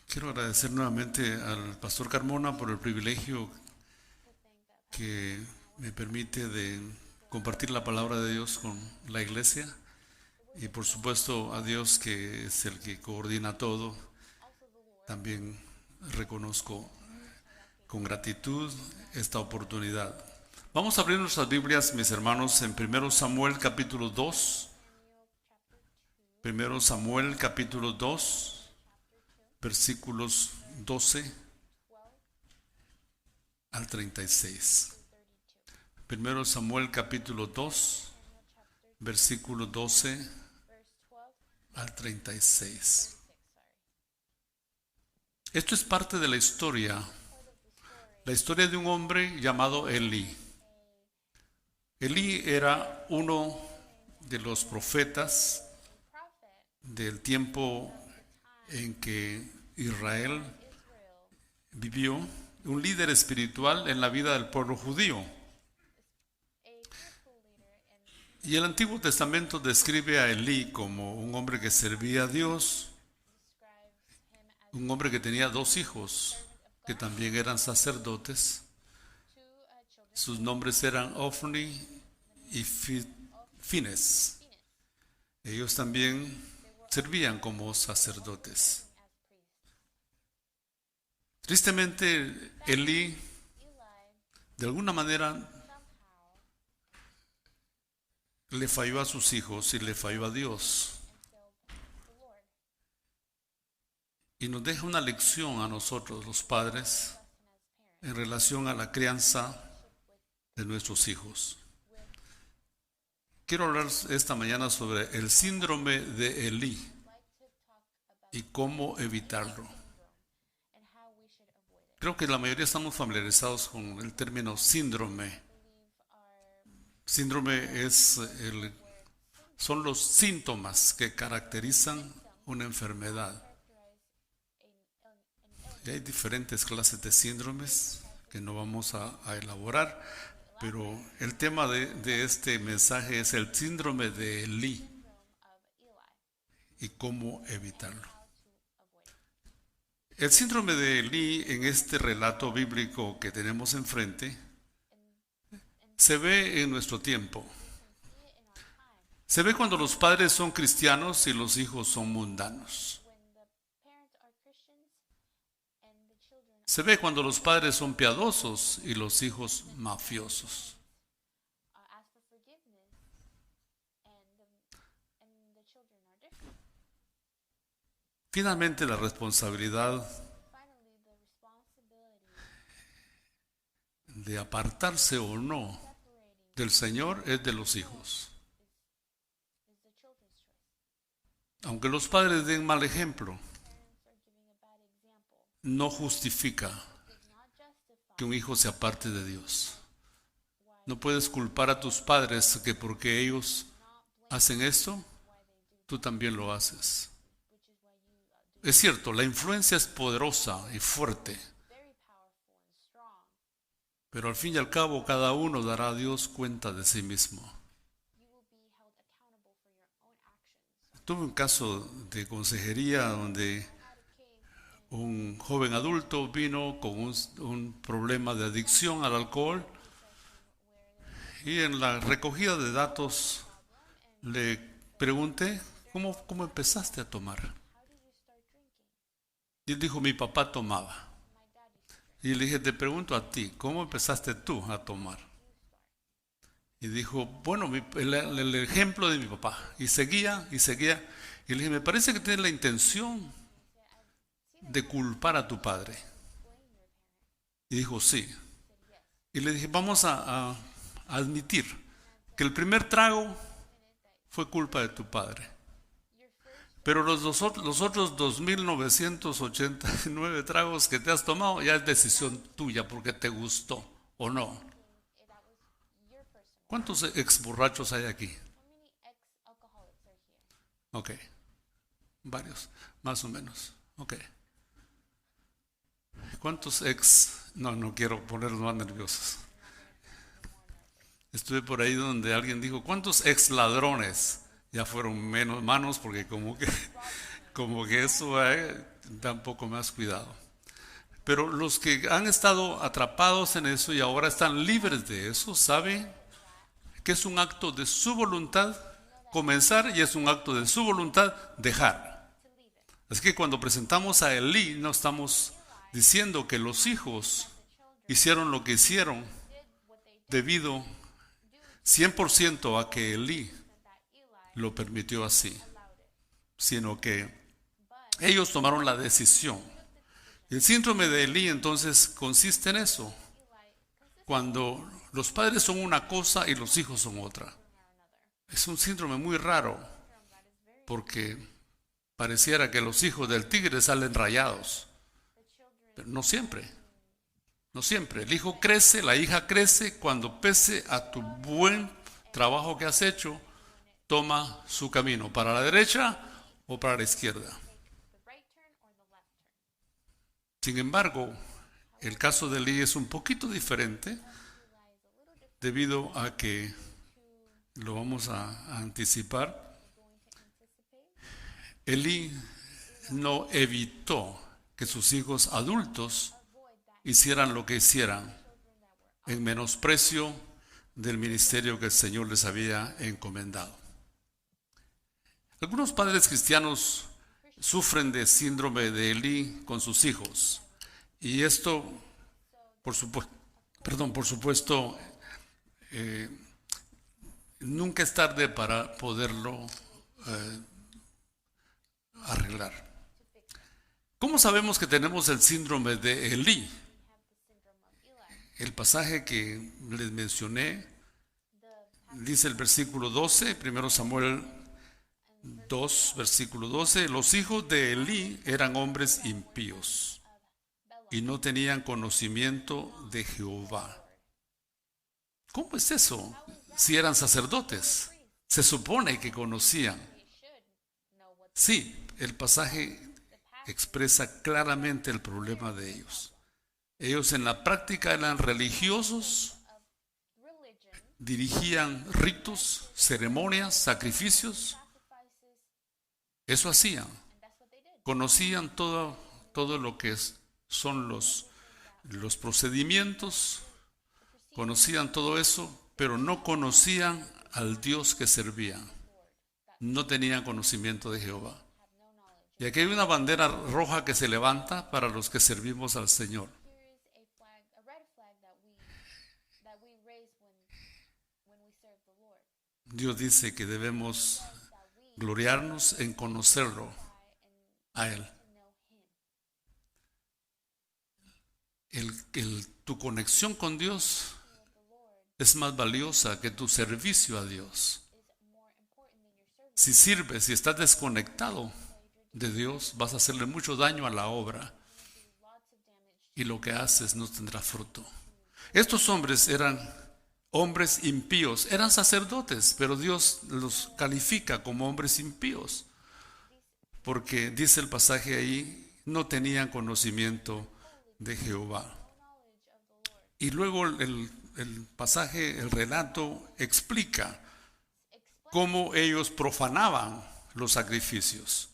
Quiero agradecer nuevamente al pastor Carmona por el privilegio que me permite de compartir la palabra de Dios con la iglesia y por supuesto a Dios que es el que coordina todo. También reconozco con gratitud esta oportunidad. Vamos a abrir nuestras Biblias, mis hermanos, en 1 Samuel capítulo 2. 1 Samuel capítulo 2. Versículos 12 al 36. 1 Samuel capítulo 2, versículo 12 al 36. Esto es parte de la historia de un hombre llamado Elí. Elí era uno de los profetas del tiempo en que Israel vivió, un líder espiritual en la vida del pueblo judío. Y el Antiguo Testamento describe a Elí como un hombre que servía a Dios, un hombre que tenía dos hijos que también eran sacerdotes. Sus nombres eran Ofni y Fines. Ellos también servían como sacerdotes. Tristemente, Elí, de alguna manera, le falló a sus hijos y le falló a Dios. Y nos deja una lección a nosotros, los padres, en relación a la crianza de nuestros hijos. Quiero hablar esta mañana sobre el síndrome de Elí y cómo evitarlo. Creo que la mayoría estamos familiarizados con el término síndrome. Síndrome son los síntomas que caracterizan una enfermedad. Y hay diferentes clases de síndromes que no vamos a elaborar, pero el tema de este mensaje es el síndrome de Elí y cómo evitarlo. El síndrome de Elí en este relato bíblico que tenemos enfrente se ve en nuestro tiempo. Se ve cuando los padres son cristianos y los hijos son mundanos. Se ve cuando los padres son piadosos y los hijos mafiosos. Finalmente, la responsabilidad de apartarse o no del Señor es de los hijos. Aunque los padres den mal ejemplo, no justifica que un hijo se aparte de Dios. No puedes culpar a tus padres que porque ellos hacen esto, tú también lo haces. Es cierto, la influencia es poderosa y fuerte, pero al fin y al cabo cada uno dará a Dios cuenta de sí mismo. Tuve un caso de consejería donde un joven adulto vino con un problema de adicción al alcohol y en la recogida de datos le pregunté, ¿cómo empezaste a tomar? Y él dijo, mi papá tomaba. Y le dije, te pregunto a ti, ¿cómo empezaste tú a tomar? Y dijo, bueno, el ejemplo de mi papá. Y seguía. Y le dije, me parece que tienes la intención de culpar a tu padre. Y dijo, sí. Y le dije, vamos a admitir que el primer trago fue culpa de tu padre. Pero los otros 2.989 tragos que te has tomado ya es decisión tuya porque te gustó o no. ¿Cuántos ex borrachos hay aquí? Ok, varios, más o menos. Ok. ¿Cuántos ex? No quiero ponerlos más nerviosos. Estuve por ahí donde alguien dijo, ¿cuántos ex ladrones? Ya fueron menos manos porque como que eso da un poco más cuidado. Pero los que han estado atrapados en eso y ahora están libres de eso, saben que es un acto de su voluntad comenzar y es un acto de su voluntad dejar. Así que cuando presentamos a Elí, no estamos diciendo que los hijos hicieron lo que hicieron debido 100% a que Elí lo permitió así, sino que ellos tomaron la decisión. El síndrome de Elí entonces consiste en eso, cuando los padres son una cosa y los hijos son otra. Es un síndrome muy raro, porque pareciera que los hijos del tigre salen rayados, pero no siempre. No siempre. El hijo crece, la hija crece cuando, pese a tu buen trabajo que has hecho, toma su camino para la derecha o para la izquierda. Sin embargo, el caso de Elí es un poquito diferente debido a que, lo vamos a anticipar, Elí no evitó que sus hijos adultos hicieran lo que hicieran en menosprecio del ministerio que el Señor les había encomendado. Algunos padres cristianos sufren de síndrome de Elí con sus hijos, y esto, por supuesto, nunca es tarde para poderlo arreglar. ¿Cómo sabemos que tenemos el síndrome de Elí? El pasaje que les mencioné dice el versículo 12, 1 Samuel 2, versículo 12: los hijos de Elí eran hombres impíos y no tenían conocimiento de Jehová. ¿Cómo es eso? Si eran sacerdotes, se supone que conocían. Sí, el pasaje expresa claramente el problema de ellos. Ellos en la práctica eran religiosos, dirigían ritos, ceremonias, sacrificios. Eso hacían. Conocían todo lo que son los procedimientos, conocían todo eso, pero no conocían al Dios que servían. No tenían conocimiento de Jehová. Y aquí hay una bandera roja que se levanta para los que servimos al Señor. Dios dice que debemos gloriarnos en conocerlo a Él. Tu conexión con Dios es más valiosa que tu servicio a Dios. Si sirves, si estás desconectado de Dios, vas a hacerle mucho daño a la obra y lo que haces no tendrá fruto. Estos hombres eran hombres impíos, eran sacerdotes, pero Dios los califica como hombres impíos, porque dice el pasaje ahí, no tenían conocimiento de Jehová. Y luego el pasaje, el relato explica cómo ellos profanaban los sacrificios.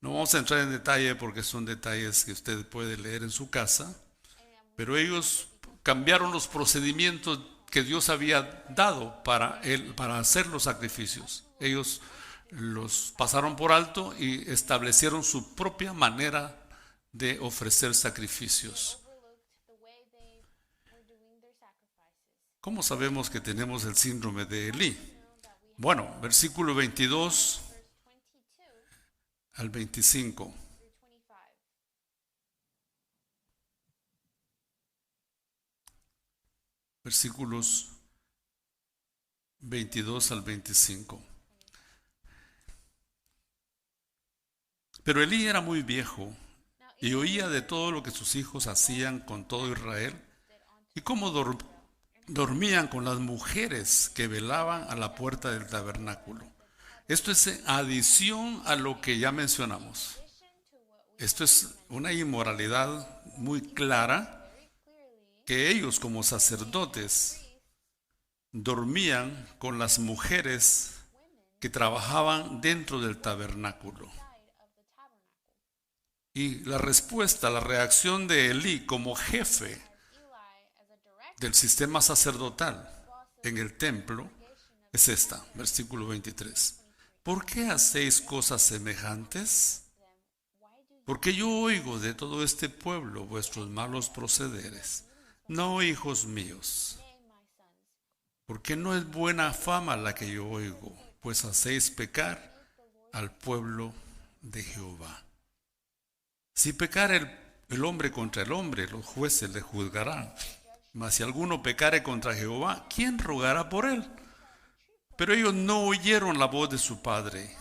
No vamos a entrar en detalle porque son detalles que usted puede leer en su casa, pero ellos cambiaron los procedimientos que Dios había dado para hacer los sacrificios. Ellos los pasaron por alto y establecieron su propia manera de ofrecer sacrificios. ¿Cómo sabemos que tenemos el síndrome de Elí? Bueno, versículo 22 al 25. Versículos 22 al 25. Pero Elí era muy viejo y oía de todo lo que sus hijos hacían con todo Israel y cómo dormían con las mujeres que velaban a la puerta del tabernáculo. Esto es adición a lo que ya mencionamos. Esto es una inmoralidad muy clara, que ellos como sacerdotes dormían con las mujeres que trabajaban dentro del tabernáculo. Y la respuesta, la reacción de Elí como jefe del sistema sacerdotal en el templo es esta, versículo 23. ¿Por qué hacéis cosas semejantes? Porque yo oigo de todo este pueblo vuestros malos procederes. No, hijos míos, porque no es buena fama la que yo oigo, pues hacéis pecar al pueblo de Jehová. Si pecare el hombre contra el hombre, los jueces le juzgarán. Mas si alguno pecare contra Jehová, ¿quién rogará por él? Pero ellos no oyeron la voz de su padre.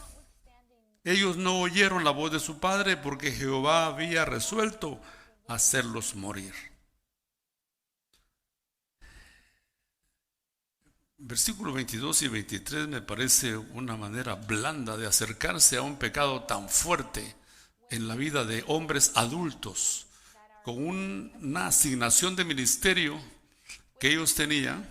Ellos no oyeron la voz de su padre porque Jehová había resuelto hacerlos morir. Versículos 22 y 23 me parece una manera blanda de acercarse a un pecado tan fuerte en la vida de hombres adultos, con una asignación de ministerio que ellos tenían,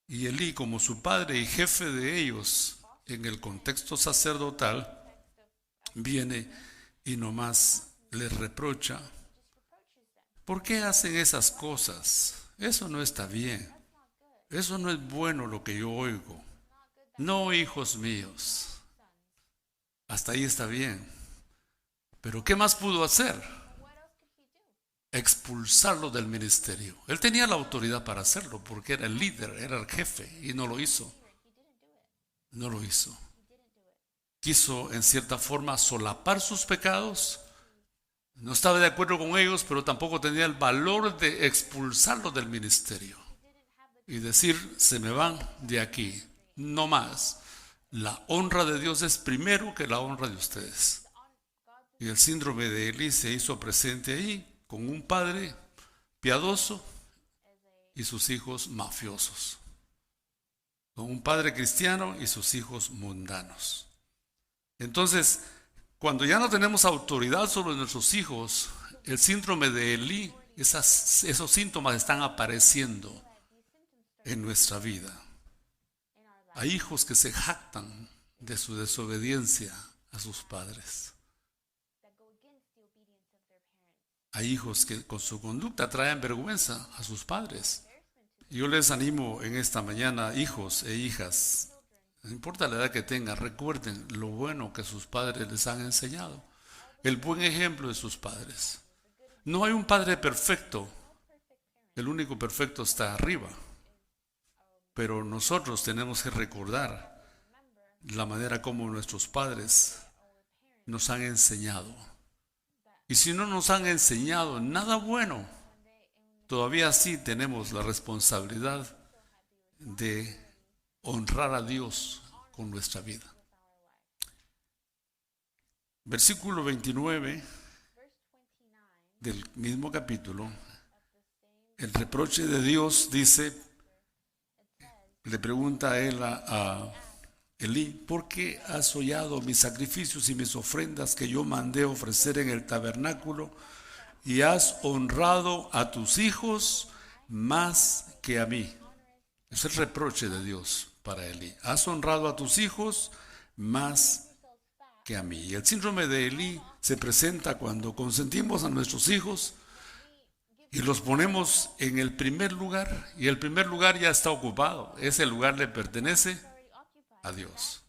y Elí como su padre y jefe de ellos en el contexto sacerdotal, viene y nomás les reprocha. ¿Por qué hacen esas cosas? Eso no está bien. Eso no es bueno lo que yo oigo. No, hijos míos. Hasta ahí está bien. Pero ¿qué más pudo hacer? Expulsarlo del ministerio. Él tenía la autoridad para hacerlo porque era el líder, era el jefe y no lo hizo. No lo hizo. Quiso en cierta forma solapar sus pecados. No estaba de acuerdo con ellos, pero tampoco tenía el valor de expulsarlo del ministerio y decir, se me van de aquí, no más. La honra de Dios es primero que la honra de ustedes. Y el síndrome de Elí se hizo presente ahí con un padre piadoso y sus hijos mafiosos, con un padre cristiano y sus hijos mundanos. Entonces, cuando ya no tenemos autoridad sobre nuestros hijos, el síndrome de Elí, esos síntomas están apareciendo en nuestra vida. Hay hijos que se jactan de su desobediencia a sus padres. Hay hijos que con su conducta traen vergüenza a sus padres. Yo les animo en esta mañana, hijos e hijas, no importa la edad que tengan, recuerden lo bueno que sus padres les han enseñado, el buen ejemplo de sus padres. No hay un padre perfecto, el único perfecto está arriba. Pero nosotros tenemos que recordar la manera como nuestros padres nos han enseñado. Y si no nos han enseñado nada bueno, todavía sí tenemos la responsabilidad de honrar a Dios con nuestra vida. Versículo 29 del mismo capítulo, el reproche de Dios dice, le pregunta a él a Elí, ¿por qué has hollado mis sacrificios y mis ofrendas que yo mandé ofrecer en el tabernáculo y has honrado a tus hijos más que a mí? Es el reproche de Dios para Elí. Has honrado a tus hijos más que a mí. Y el síndrome de Elí se presenta cuando consentimos a nuestros hijos y los ponemos en el primer lugar, y el primer lugar ya está ocupado. Ese lugar le pertenece a Dios.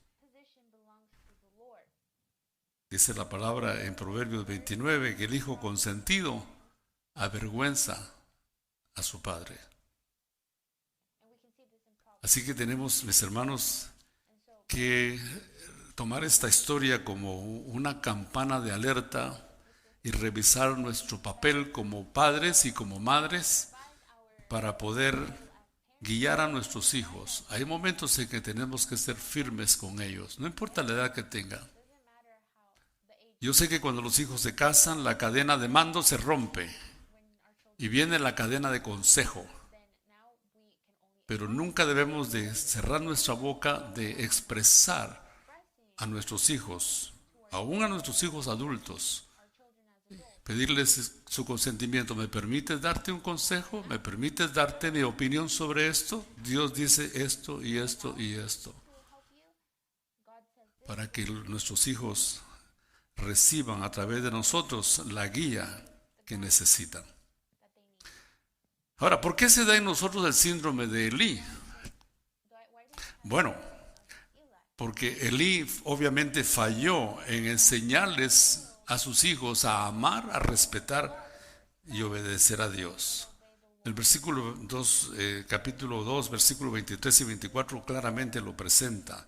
Dice la palabra en Proverbios 29 que el hijo consentido avergüenza a su padre. Así que tenemos, mis hermanos, que tomar esta historia como una campana de alerta y revisar nuestro papel como padres y como madres para poder guiar a nuestros hijos. Hay momentos en que tenemos que ser firmes con ellos, no importa la edad que tengan. Yo sé que cuando los hijos se casan, la cadena de mando se rompe y viene la cadena de consejo. Pero nunca debemos de cerrar nuestra boca de expresar a nuestros hijos, aún a nuestros hijos adultos, pedirles su consentimiento. ¿Me permites darte un consejo? ¿Me permites darte mi opinión sobre esto? Dios dice esto y esto y esto. Para que nuestros hijos reciban a través de nosotros la guía que necesitan. Ahora, ¿por qué se da en nosotros el síndrome de Elí? Bueno, porque Elí obviamente falló en enseñarles a sus hijos a amar, a respetar y obedecer a Dios. El versículo 2, capítulo 2, versículo 23 y 24 claramente lo presenta.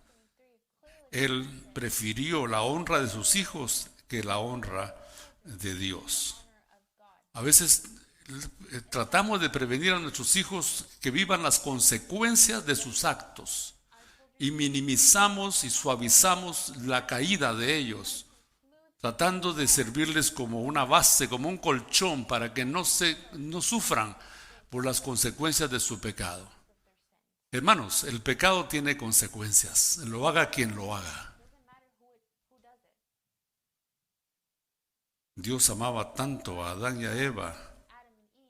Él prefirió la honra de sus hijos que la honra de Dios. A veces tratamos de prevenir a nuestros hijos que vivan las consecuencias de sus actos y minimizamos y suavizamos la caída de ellos, tratando de servirles como una base, como un colchón para que no sufran por las consecuencias de su pecado. Hermanos, el pecado tiene consecuencias, lo haga quien lo haga. Dios amaba tanto a Adán y a Eva.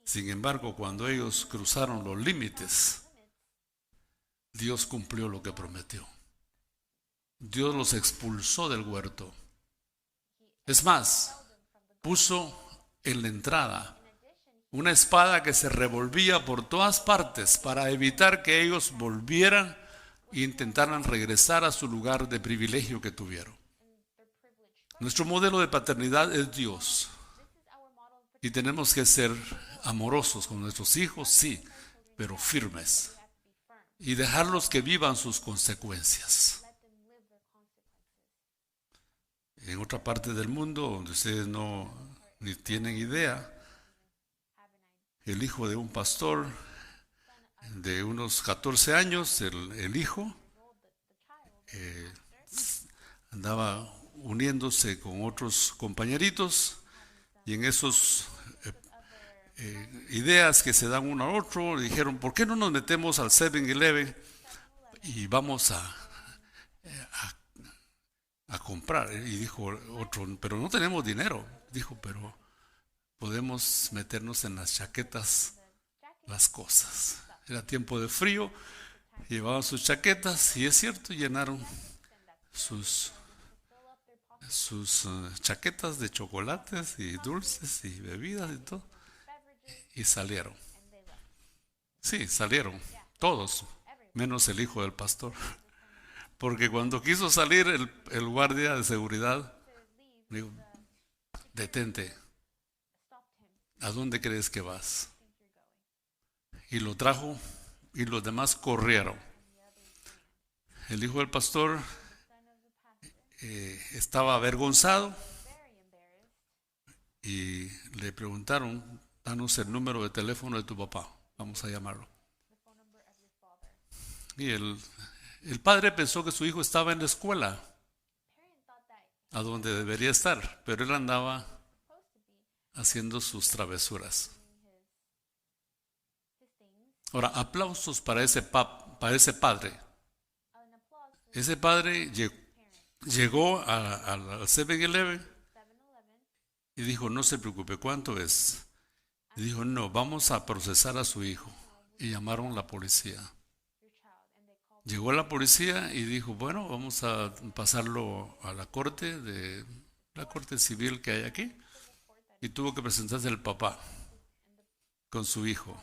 Sin embargo, cuando ellos cruzaron los límites, Dios cumplió lo que prometió. Dios los expulsó del huerto. Es más, puso en la entrada una espada que se revolvía por todas partes para evitar que ellos volvieran e intentaran regresar a su lugar de privilegio que tuvieron. Nuestro modelo de paternidad es Dios. Y tenemos que ser amorosos con nuestros hijos, sí, pero firmes. Y dejarlos que vivan sus consecuencias. En otra parte del mundo, donde ustedes ni tienen idea, el hijo de un pastor de unos 14 años, el hijo, andaba uniéndose con otros compañeritos y en esos ideas que se dan uno al otro, le dijeron, ¿por qué no nos metemos al 7-Eleven y vamos a comprar? Y dijo otro, pero no tenemos dinero. Dijo, pero podemos meternos en las chaquetas las cosas. Era tiempo de frío, llevaban sus chaquetas y es cierto, llenaron sus chaquetas de chocolates y dulces y bebidas y todo, y salieron. Sí, salieron, todos, menos el hijo del pastor. Porque cuando quiso salir el guardia de seguridad, dijo, detente, ¿a dónde crees que vas? Y lo trajo y los demás corrieron. El hijo del pastor estaba avergonzado y le preguntaron, danos el número de teléfono de tu papá, vamos a llamarlo. Y el padre pensó que su hijo estaba en la escuela, a donde debería estar, pero él andaba haciendo sus travesuras. Ahora, aplausos para ese padre. Ese padre llegó al 7-Eleven y dijo, no se preocupe, ¿cuánto es? Y dijo, no, vamos a procesar a su hijo. Y llamaron a la policía. Llegó la policía y dijo, bueno, vamos a pasarlo a la corte civil que hay aquí. Y tuvo que presentarse el papá con su hijo.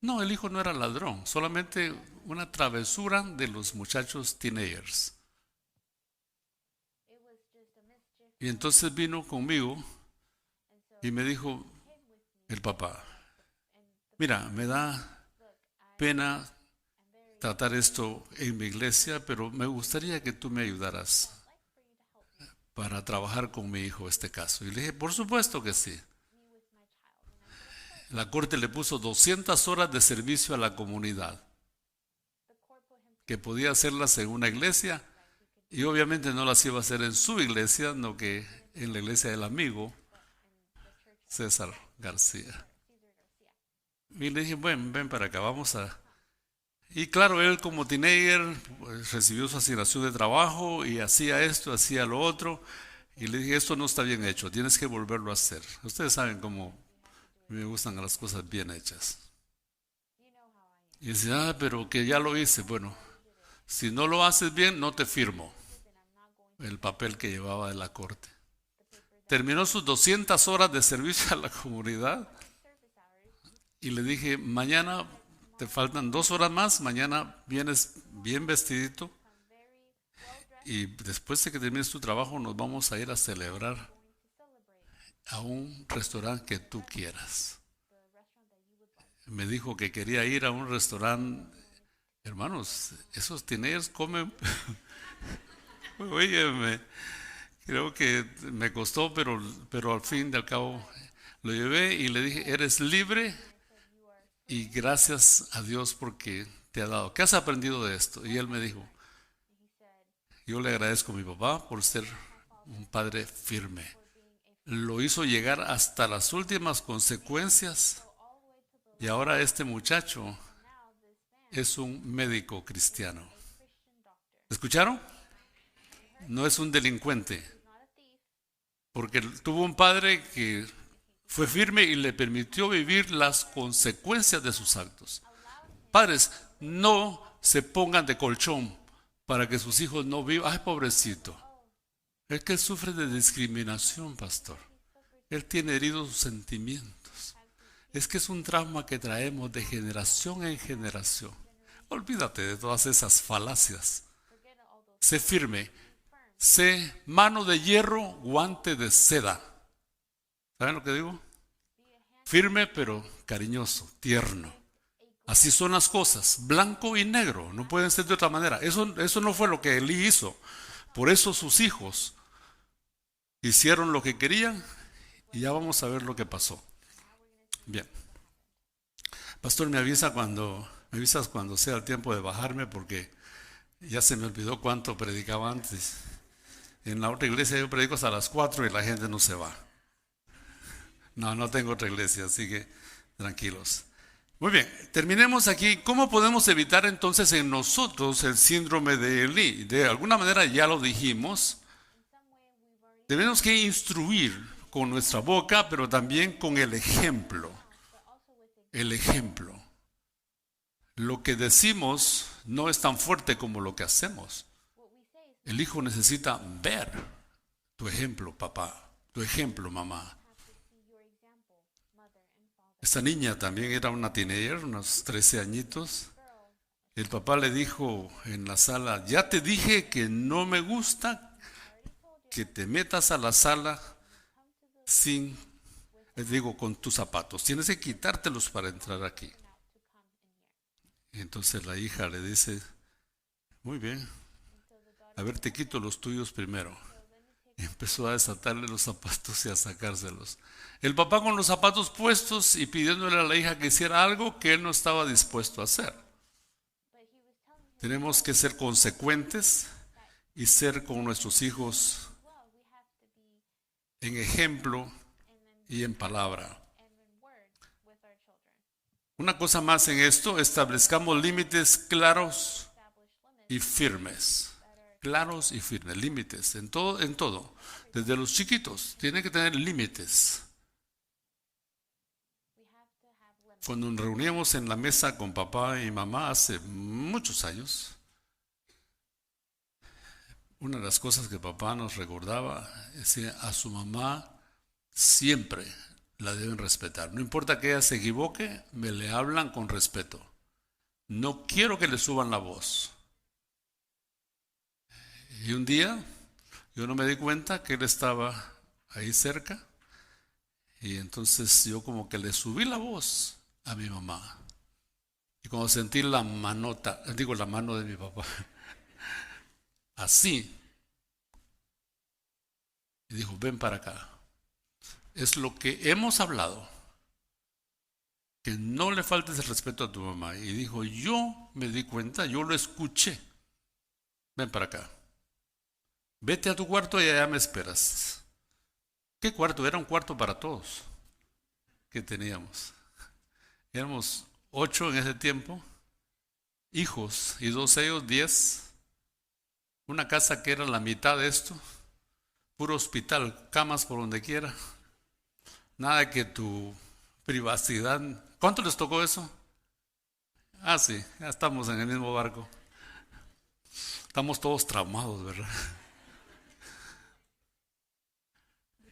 No, el hijo no era ladrón, solamente una travesura de los muchachos teenagers. Y entonces vino conmigo y me dijo el papá, mira, me da pena tratar esto en mi iglesia, pero me gustaría que tú me ayudaras para trabajar con mi hijo este caso. Y le dije, por supuesto que sí. La corte le puso 200 horas de servicio a la comunidad, que podía hacerlas en una iglesia y obviamente no las iba a hacer en su iglesia, no que en la iglesia del amigo César García. Y le dije, bueno, ven para acá, vamos a... Y claro, él como teenager pues, recibió su asignación de trabajo y hacía esto, hacía lo otro. Y le dije, esto no está bien hecho, tienes que volverlo a hacer. Ustedes saben cómo me gustan las cosas bien hechas. Y dice, pero que ya lo hice. Bueno, si no lo haces bien, no te firmo. el papel que llevaba de la corte. Terminó sus 200 horas de servicio a la comunidad y le dije, mañana te faltan 2 horas más, mañana vienes bien vestidito y después de que termines tu trabajo nos vamos a ir a celebrar a un restaurante que tú quieras. Me dijo que quería ir a un restaurante. Hermanos, esos teenagers comen. Oye, creo que me costó, pero al fin y al cabo lo llevé y le dije, eres libre y gracias a Dios porque te ha dado. ¿Qué has aprendido de esto? Y él me dijo, yo le agradezco a mi papá por ser un padre firme. Lo hizo llegar hasta las últimas consecuencias y ahora este muchacho es un médico cristiano. ¿Escucharon? No es un delincuente, porque tuvo un padre que fue firme y le permitió vivir las consecuencias de sus actos. Padres, no se pongan de colchón para que sus hijos no vivan. Ay, pobrecito. Es que él sufre de discriminación, pastor. Él tiene heridos sus sentimientos. Es que es un trauma que traemos de generación en generación. Olvídate de todas esas falacias. Sé firme. Sé mano de hierro, guante de seda. ¿Saben lo que digo? Firme pero cariñoso, tierno. Así son las cosas, blanco y negro, no pueden ser de otra manera. Eso no fue lo que Elí hizo. Por eso sus hijos hicieron lo que querían y ya vamos a ver lo que pasó. Bien. Pastor, me avisas cuando sea el tiempo de bajarme porque ya se me olvidó cuánto predicaba antes. En la otra iglesia yo predico hasta las 4 y la gente no se va. No tengo otra iglesia, así que tranquilos. Muy bien, terminemos aquí. ¿Cómo podemos evitar entonces en nosotros el síndrome de Elí? De alguna manera ya lo dijimos. Tenemos que instruir con nuestra boca, pero también con el ejemplo. El ejemplo. Lo que decimos no es tan fuerte como lo que hacemos. El hijo necesita ver tu ejemplo, papá, tu ejemplo, mamá. Esta niña también era una teenager, unos 13 añitos. El papá le dijo en la sala, ya te dije que no me gusta que te metas a la sala con tus zapatos. Tienes que quitártelos para entrar aquí. Y entonces la hija le dice, muy bien, a ver, te quito los tuyos primero. Y empezó a desatarle los zapatos y a sacárselos. El papá con los zapatos puestos y pidiéndole a la hija que hiciera algo que él no estaba dispuesto a hacer. Tenemos que ser consecuentes y ser con nuestros hijos en ejemplo y en palabra. Una cosa más en esto, establezcamos límites claros y firmes. Claros y firmes, límites, en todo. Desde los chiquitos, tienen que tener límites. Cuando nos reuníamos en la mesa con papá y mamá hace muchos años, una de las cosas que papá nos recordaba es que a su mamá siempre la deben respetar. No importa que ella se equivoque, me le hablan con respeto. No quiero que le suban la voz. Y un día yo no me di cuenta que él estaba ahí cerca y entonces yo como que le subí la voz a mi mamá. Y cuando sentí la mano de mi papá, así, y dijo, ven para acá. Es lo que hemos hablado, que no le faltes el respeto a tu mamá. Y dijo, yo me di cuenta, yo lo escuché. Ven para acá. Vete a tu cuarto y allá me esperas. ¿Qué cuarto? Era un cuarto para todos que teníamos. Éramos 8 en ese tiempo, hijos, y 2 ellos, 10. Una casa que era la mitad de esto, puro hospital, camas por donde quiera. Nada que tu privacidad. ¿Cuánto les tocó eso? Ah, sí, ya estamos en el mismo barco. Estamos todos traumados, ¿verdad?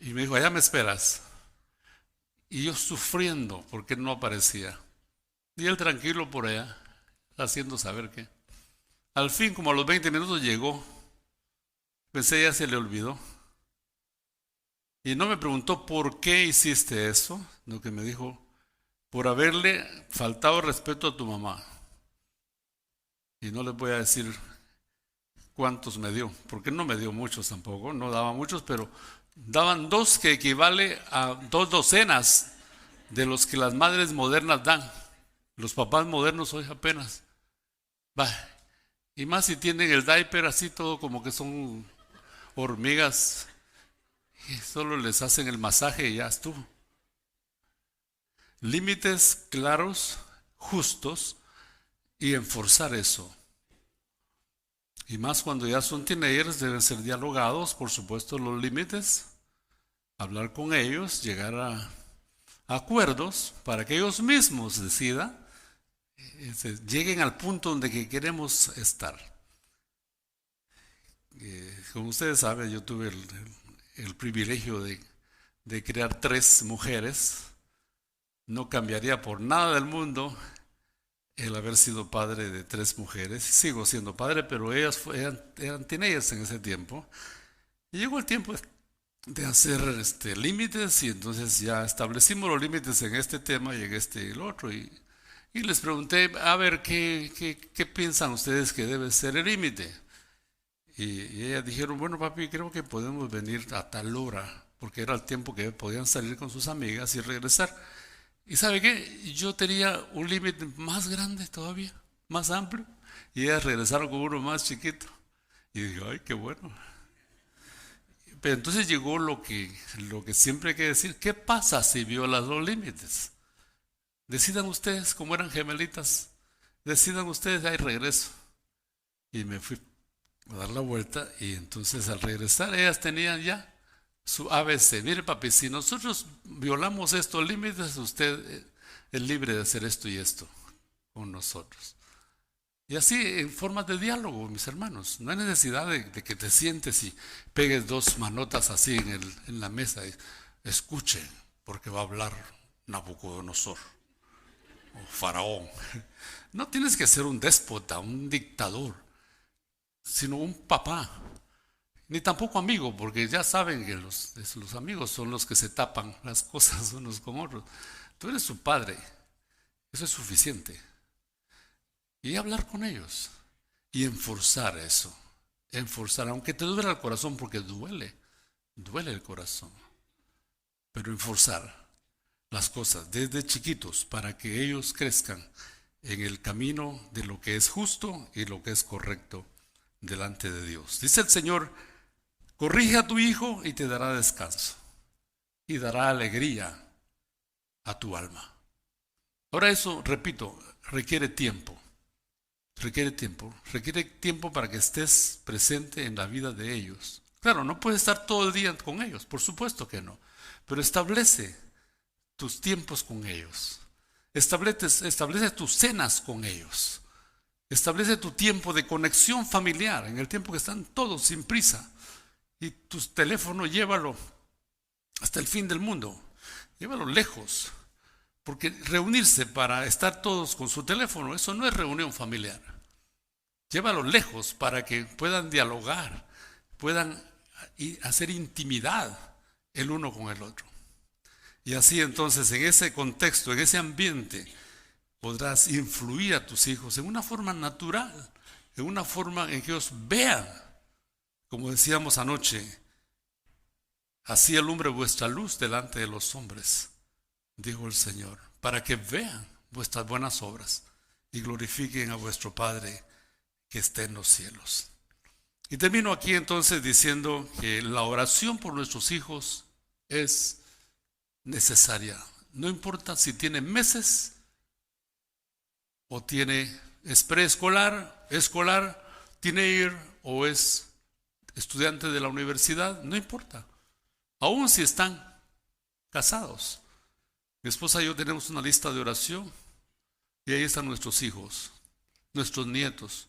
Y me dijo, allá me esperas. Y yo sufriendo porque no aparecía. Y él tranquilo por allá, haciendo saber qué. Al fin, como a los 20 minutos llegó. Pensé ya se le olvidó. Y no me preguntó por qué hiciste eso, lo que me dijo, por haberle faltado respeto a tu mamá. Y no les voy a decir cuántos me dio, porque no me dio muchos tampoco, no daba muchos, pero daban 2 que equivale a 2 docenas de los que las madres modernas dan. Los papás modernos hoy apenas. Va. Y más si tienen el diaper así todo como que son hormigas y solo les hacen el masaje y ya estuvo. Límites claros, justos y enforzar eso. Y más cuando ya son teenagers deben ser dialogados, por supuesto, los límites, hablar con ellos, llegar a acuerdos para que ellos mismos decidan, lleguen al punto donde que queremos estar. Como ustedes saben, yo tuve el privilegio de crear 3 mujeres. No cambiaría por nada del mundo el haber sido padre de 3 mujeres. Sigo siendo padre, pero ellas eran teenagers en ese tiempo. Y llegó el tiempo de hacer límites, y entonces ya establecimos los límites en este tema y en y el otro. Y les pregunté, a ver, ¿qué piensan ustedes que debe ser el límite? Y ellas dijeron, bueno, papi, creo que podemos venir a tal hora, porque era el tiempo que podían salir con sus amigas y regresar. ¿Y sabe qué? Yo tenía un límite más grande todavía, más amplio, y ellas regresaron con uno más chiquito. Y dije, ay, qué bueno. Pero entonces llegó lo que siempre hay que decir, ¿qué pasa si violas los límites? Decidan ustedes, como eran gemelitas, decidan ustedes, hay regreso. Y me fui a dar la vuelta, y entonces al regresar ellas tenían ya su ABC. Mire, papi, si nosotros violamos estos límites, usted es libre de hacer esto y esto con nosotros. Y así, en formas de diálogo, mis hermanos. No hay necesidad de que te sientes y pegues 2 manotas así en la mesa y escuchen, porque va a hablar Nabucodonosor o Faraón. No tienes que ser un déspota, un dictador, sino un papá. Ni tampoco amigo, porque ya saben que los amigos son los que se tapan las cosas unos con otros. Tú eres su padre, eso es suficiente. Y hablar con ellos y enforzar eso, enforzar, aunque te duele el corazón, porque duele el corazón, pero enforzar las cosas desde chiquitos para que ellos crezcan en el camino de lo que es justo y lo que es correcto delante de Dios. Dice el Señor, corrige a tu hijo y te dará descanso y dará alegría a tu alma. Ahora eso, repito, requiere tiempo. Requiere tiempo para que estés presente en la vida de ellos. Claro, no puedes estar todo el día con ellos, por supuesto que no, pero establece tus tiempos con ellos. Establece tus cenas con ellos. Establece tu tiempo de conexión familiar, en el tiempo que están todos sin prisa. Y tu teléfono llévalo hasta el fin del mundo, llévalo lejos, porque reunirse para estar todos con su teléfono, eso no es reunión familiar. Llévalo lejos para que puedan dialogar, puedan hacer intimidad el uno con el otro. Y así entonces en ese contexto, en ese ambiente, podrás influir a tus hijos en una forma natural, en una forma en que ellos vean, como decíamos anoche, así alumbre vuestra luz delante de los hombres, dijo el Señor, para que vean vuestras buenas obras y glorifiquen a vuestro Padre que está en los cielos. Y termino aquí entonces diciendo que la oración por nuestros hijos es necesaria. No importa si tiene meses o es preescolar, escolar, teenager o es estudiante de la universidad, no importa. Aún si están casados. Mi esposa y yo tenemos una lista de oración y ahí están nuestros hijos, nuestros nietos,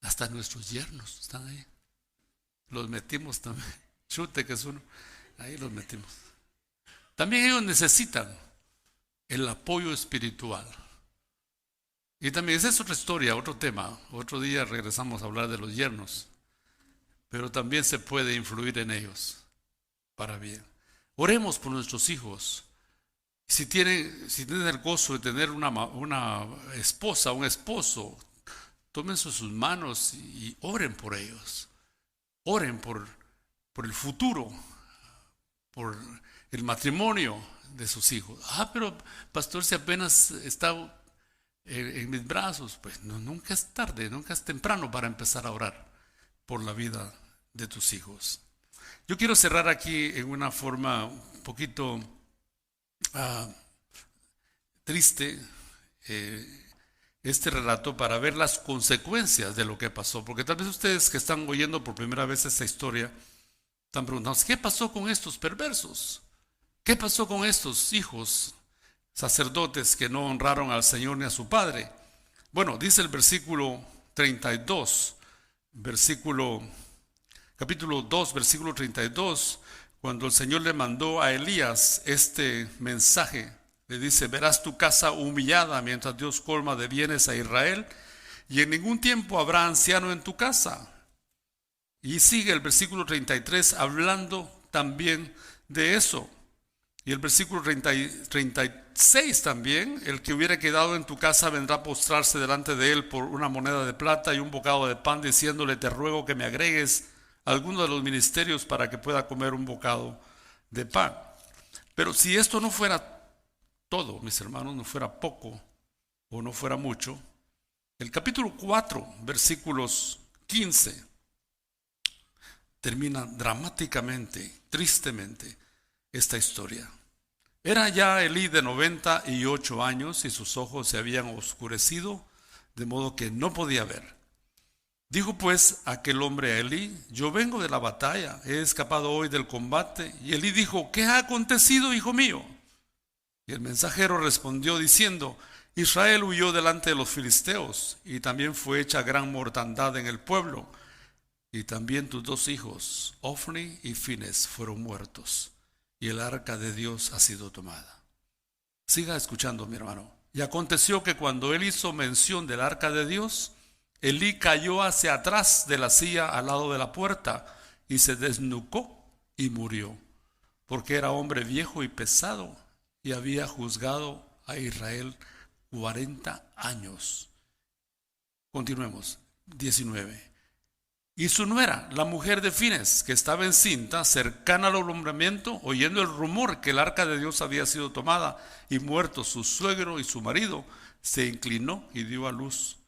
hasta nuestros yernos están ahí. Los metimos también. Chute, que es uno. Ahí los metimos. También ellos necesitan el apoyo espiritual. Y también esa es otra historia, otro tema. Otro día regresamos a hablar de los yernos. Pero también se puede influir en ellos para bien. Oremos por nuestros hijos. Si tienen el gozo de tener una esposa, un esposo, tomen sus manos y oren por ellos. Oren por el futuro, por el matrimonio de sus hijos. Pero pastor, si apenas está en mis brazos, pues no, nunca es tarde, nunca es temprano para empezar a orar por la vida de tus hijos. Yo quiero cerrar aquí en una forma un poquito triste este relato para ver las consecuencias de lo que pasó, porque tal vez ustedes que están oyendo por primera vez esta historia están preguntando, ¿qué pasó con estos perversos? ¿Qué pasó con estos hijos sacerdotes que no honraron al Señor ni a su padre? Bueno, dice el versículo 32, capítulo 2, versículo 32, cuando el Señor le mandó a Elías este mensaje, le dice, verás tu casa humillada mientras Dios colma de bienes a Israel, y en ningún tiempo habrá anciano en tu casa. Y sigue el versículo 33 hablando también de eso. Y el versículo 36 también, el que hubiera quedado en tu casa vendrá a postrarse delante de él por una moneda de plata y un bocado de pan, diciéndole, te ruego que me agregues alguno de los ministerios para que pueda comer un bocado de pan. Pero si esto no fuera todo, mis hermanos, no fuera poco o no fuera mucho, el capítulo 4, versículos 15, termina dramáticamente, tristemente, esta historia. Era ya Elí de 98 años y sus ojos se habían oscurecido, de modo que no podía ver. Dijo pues aquel hombre a Elí, yo vengo de la batalla, he escapado hoy del combate. Y Elí dijo, ¿qué ha acontecido, hijo mío? Y el mensajero respondió diciendo, Israel huyó delante de los filisteos, y también fue hecha gran mortandad en el pueblo, y también tus dos hijos, Ofni y Fines, fueron muertos, y el arca de Dios ha sido tomada. Siga escuchando, mi hermano. Y aconteció que cuando él hizo mención del arca de Dios, Elí cayó hacia atrás de la silla al lado de la puerta, y se desnucó y murió, porque era hombre viejo y pesado, y había juzgado a Israel 40 años. Continuemos, 19. Y su nuera, la mujer de Fines, que estaba encinta, cercana al alumbramiento, oyendo el rumor que el arca de Dios había sido tomada y muerto su suegro y su marido, se inclinó y dio a luz,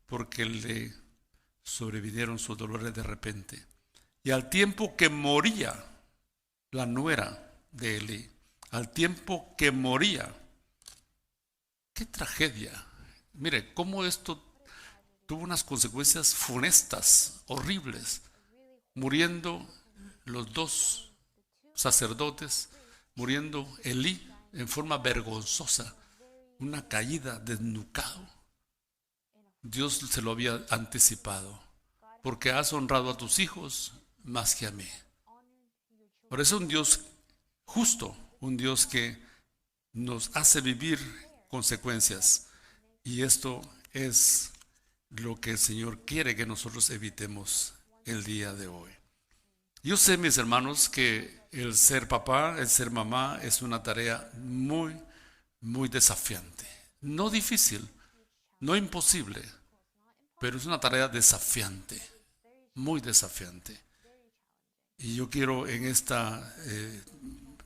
porque le sobrevinieron sus dolores de repente. Y al tiempo que moría la nuera de Elí, al tiempo que moría, qué tragedia. Mire, cómo esto tuvo unas consecuencias funestas, horribles, muriendo los dos sacerdotes, muriendo Elí en forma vergonzosa, una caída, desnucado. Dios se lo había anticipado, porque has honrado a tus hijos más que a mí. Por eso un Dios justo, un Dios que nos hace vivir consecuencias, y esto es lo que el Señor quiere que nosotros evitemos el día de hoy. Yo sé, mis hermanos, que el ser papá, el ser mamá es una tarea muy, muy desafiante. No difícil, no imposible, pero es una tarea desafiante, muy desafiante. Y yo quiero en esta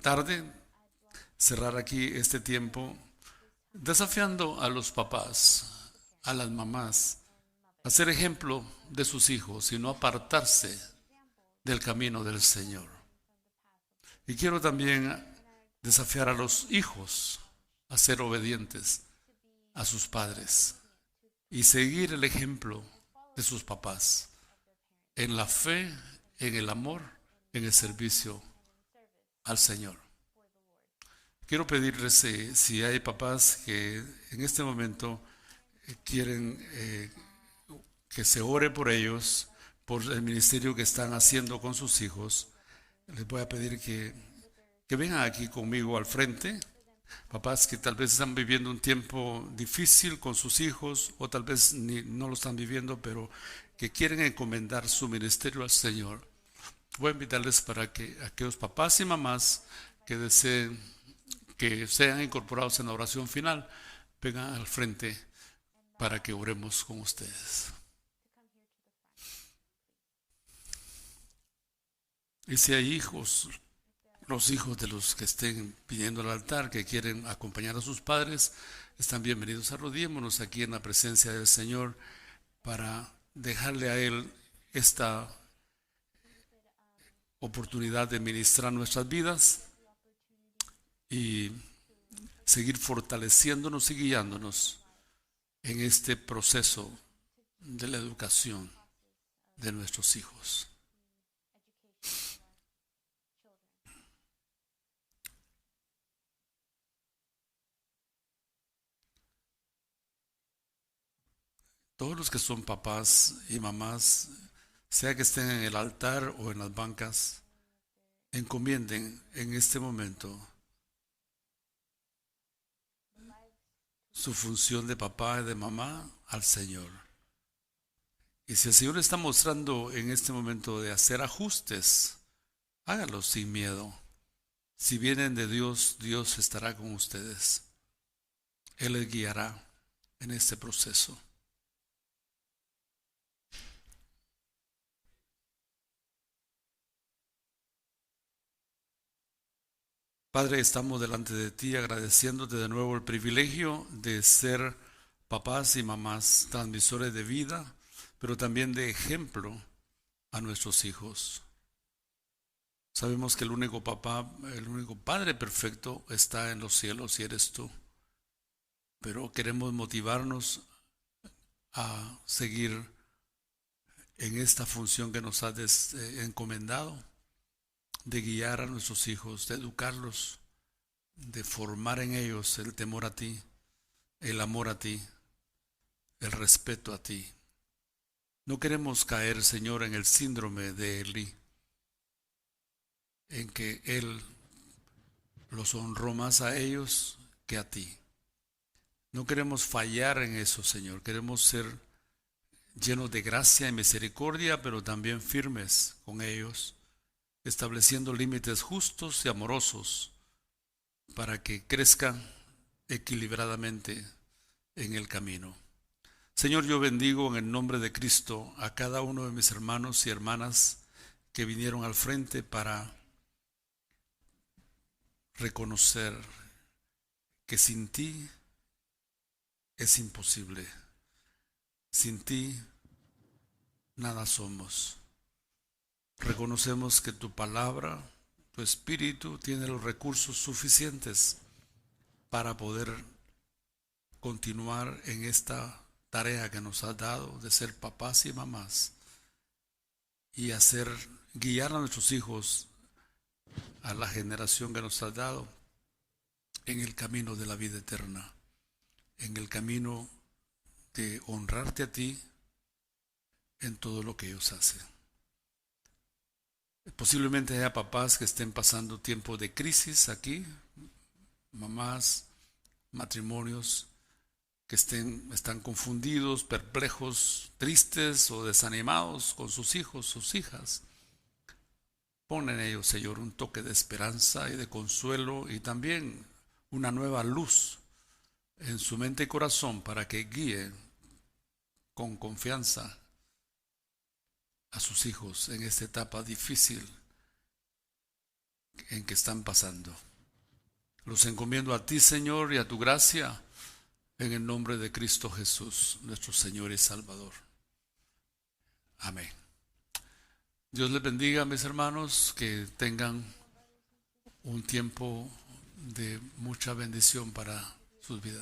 tarde cerrar aquí este tiempo desafiando a los papás, a las mamás, a ser ejemplo de sus hijos y no apartarse del camino del Señor. Y quiero también desafiar a los hijos a ser obedientes a sus padres y seguir el ejemplo de sus papás en la fe, en el amor, en el servicio al Señor. Quiero pedirles si hay papás que en este momento quieren que se ore por ellos, por el ministerio que están haciendo con sus hijos. Les voy a pedir que que vengan aquí conmigo al frente. Papás que tal vez están viviendo un tiempo difícil con sus hijos o tal vez no lo están viviendo, pero que quieren encomendar su ministerio al Señor. Voy a invitarles para que aquellos papás y mamás que deseen que sean incorporados en la oración final vengan al frente para que oremos con ustedes. Y si hay hijos, los hijos de los que estén pidiendo al altar, que quieren acompañar a sus padres, están bienvenidos. Arrodillémonos aquí en la presencia del Señor para dejarle a Él esta oportunidad de ministrar nuestras vidas y seguir fortaleciéndonos y guiándonos en este proceso de la educación de nuestros hijos. Todos los que son papás y mamás, sea que estén en el altar o en las bancas, encomienden en este momento su función de papá y de mamá al Señor. Y si el Señor está mostrando en este momento de hacer ajustes, hágalos sin miedo. Si vienen de Dios, Dios estará con ustedes. Él les guiará en este proceso. Padre, estamos delante de ti agradeciéndote de nuevo el privilegio de ser papás y mamás, transmisores de vida, pero también de ejemplo a nuestros hijos. Sabemos que el único papá, el único padre perfecto está en los cielos y eres tú. Pero queremos motivarnos a seguir en esta función que nos has encomendado, de guiar a nuestros hijos, de educarlos, de formar en ellos el temor a ti, el amor a ti, el respeto a ti. No queremos caer, Señor, en el síndrome de Elí, en que Él los honró más a ellos que a ti. No queremos fallar en eso, Señor. Queremos ser llenos de gracia y misericordia, pero también firmes con ellos, estableciendo límites justos y amorosos para que crezcan equilibradamente en el camino. Señor, yo bendigo en el nombre de Cristo a cada uno de mis hermanos y hermanas que vinieron al frente para reconocer que sin ti es imposible. Sin ti nada somos. Reconocemos que tu palabra, tu espíritu tiene los recursos suficientes para poder continuar en esta tarea que nos has dado de ser papás y mamás y guiar a nuestros hijos, a la generación que nos has dado, en el camino de la vida eterna, en el camino de honrarte a ti en todo lo que ellos hacen. Posiblemente haya papás que estén pasando tiempos de crisis aquí, mamás, matrimonios que están confundidos, perplejos, tristes o desanimados con sus hijos, sus hijas. Pon en ellos, Señor, un toque de esperanza y de consuelo y también una nueva luz en su mente y corazón para que guíen con confianza a sus hijos en esta etapa difícil en que están pasando. Los encomiendo a ti, Señor, y a tu gracia, en el nombre de Cristo Jesús, nuestro Señor y Salvador. Amén. Dios les bendiga, mis hermanos, que tengan un tiempo de mucha bendición para sus vidas.